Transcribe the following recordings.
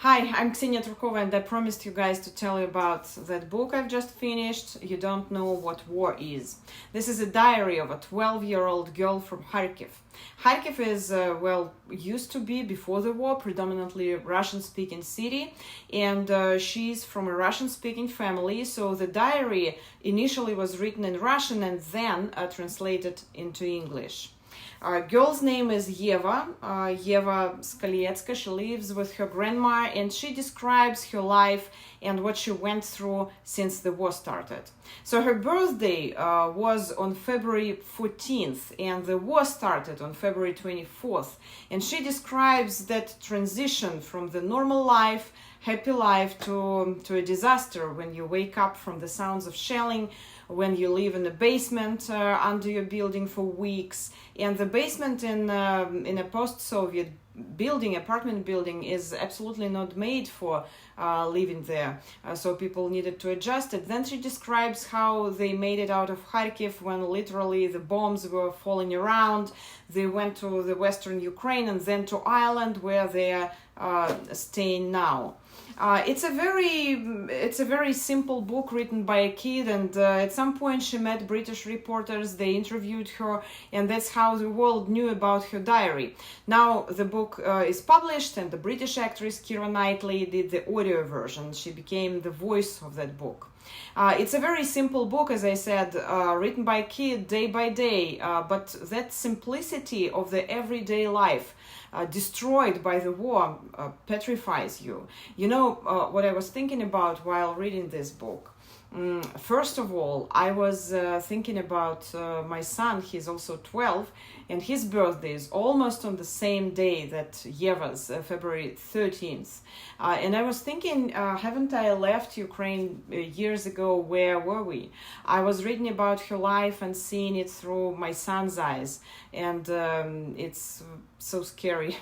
Hi, I'm Ksenia Turkova, and I promised you guys to tell you about that book I've just finished, You Don't Know What War Is. This is a diary of a 12-year-old girl from Kharkiv. Kharkiv is, used to be, before the war, predominantly a Russian-speaking city, and she's from a Russian-speaking family, so the diary initially was written in Russian and then translated into English. Girl's name is Yeva Skalietska. She lives with her grandma and she describes her life and what she went through since the war started. So her birthday was on February 14th and the war started on February 24th. And she describes that transition from the normal life, happy life, to a disaster when you wake up from the sounds of shelling, when you live in a basement under your building for weeks. And the basement in a post-Soviet apartment building, is absolutely not made for living there. So people needed to adjust it. Then she describes how they made it out of Kharkiv when literally the bombs were falling around. They went to the western Ukraine and then to Ireland, where they are staying now. It's a very simple book written by a kid, and at some point she met British reporters. They interviewed her, and that's how the world knew about her diary. Now the book is published, and the British actress Keira Knightley did the audio version. She became the voice of that book. It's a very simple book, as I said, written by a kid day by day, but that simplicity of the everyday life destroyed by the war petrifies you. You know what I was thinking about while reading this book? First of all, I was thinking about my son. He's also 12, and his birthday is almost on the same day that Yeva's, February 13th. And I was thinking, haven't I left Ukraine years ago? Where were we? I was reading about her life and seeing it through my son's eyes, and it's so scary.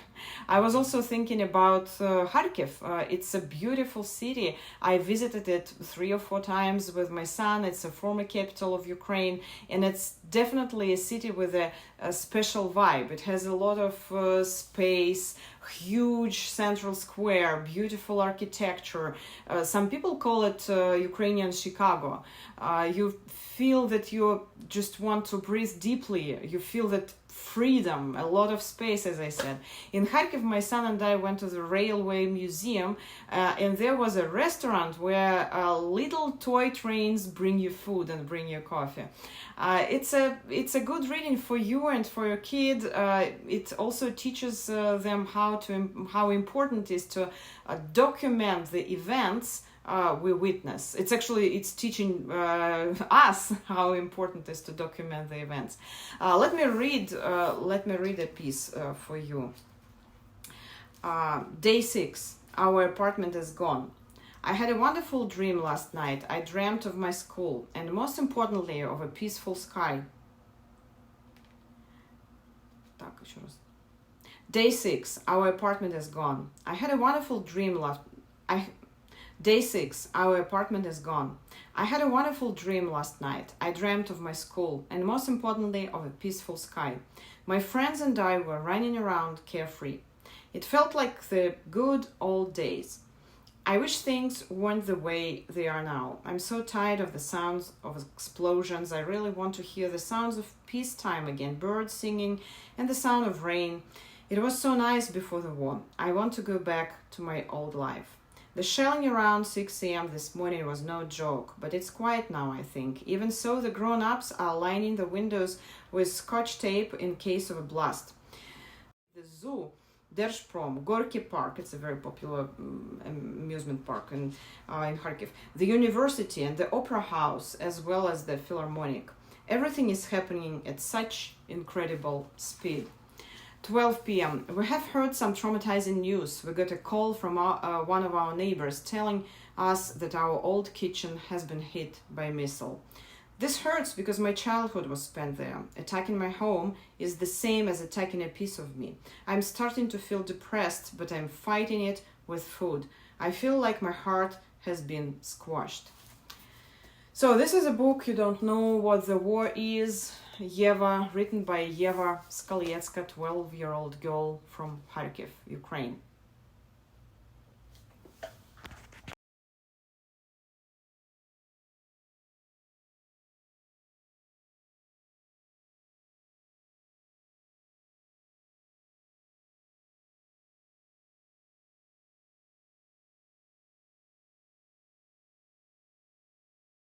I was also thinking about Kharkiv. It's a beautiful city. I visited it 3 or 4 times with my son. It's a former capital of Ukraine, and it's definitely a city with a special vibe. It has a lot of space, huge central square, beautiful architecture. Some people call it Ukrainian Chicago. You feel that you just want to breathe deeply. You feel that freedom, a lot of space, as I said. In Kharkiv, my son and I went to the railway museum, and there was a restaurant where little toy trains bring you food and bring you coffee. It's a good reading for you and for your kid. It also teaches them how important it is to document the events we witness. It's teaching us how important it is to document the events. Let me read a piece for you. Day 6. Our apartment is gone. I had a wonderful dream last night. I dreamt of my school, and most importantly, of a peaceful sky. Day 6. Our apartment is gone. I had a wonderful dream Day 6. Our apartment is gone. I had a wonderful dream last night. I dreamt of my school, and most importantly, of a peaceful sky. My friends and I were running around carefree. It felt like the good old days. I wish things weren't the way they are now. I'm so tired of the sounds of explosions. I really want to hear the sounds of peacetime again, birds singing, and the sound of rain. It was so nice before the war. I want to go back to my old life. The shelling around 6 a.m. this morning was no joke, but it's quiet now, I think. Even so, the grown-ups are lining the windows with scotch tape in case of a blast. The zoo, Держпром, Gorky Park, it's a very popular amusement park in Kharkiv, the university and the opera house, as well as the Philharmonic. Everything is happening at such incredible speed. 12 p.m. We have heard some traumatizing news. We got a call from one of our neighbors telling us that our old kitchen has been hit by a missile. This hurts because my childhood was spent there. Attacking my home is the same as attacking a piece of me. I'm starting to feel depressed, but I'm fighting it with food. I feel like my heart has been squashed. So this is a book, You Don't Know What the War Is. Yeva, written by Yeva Skalietska, 12-year-old girl from Kharkiv, Ukraine.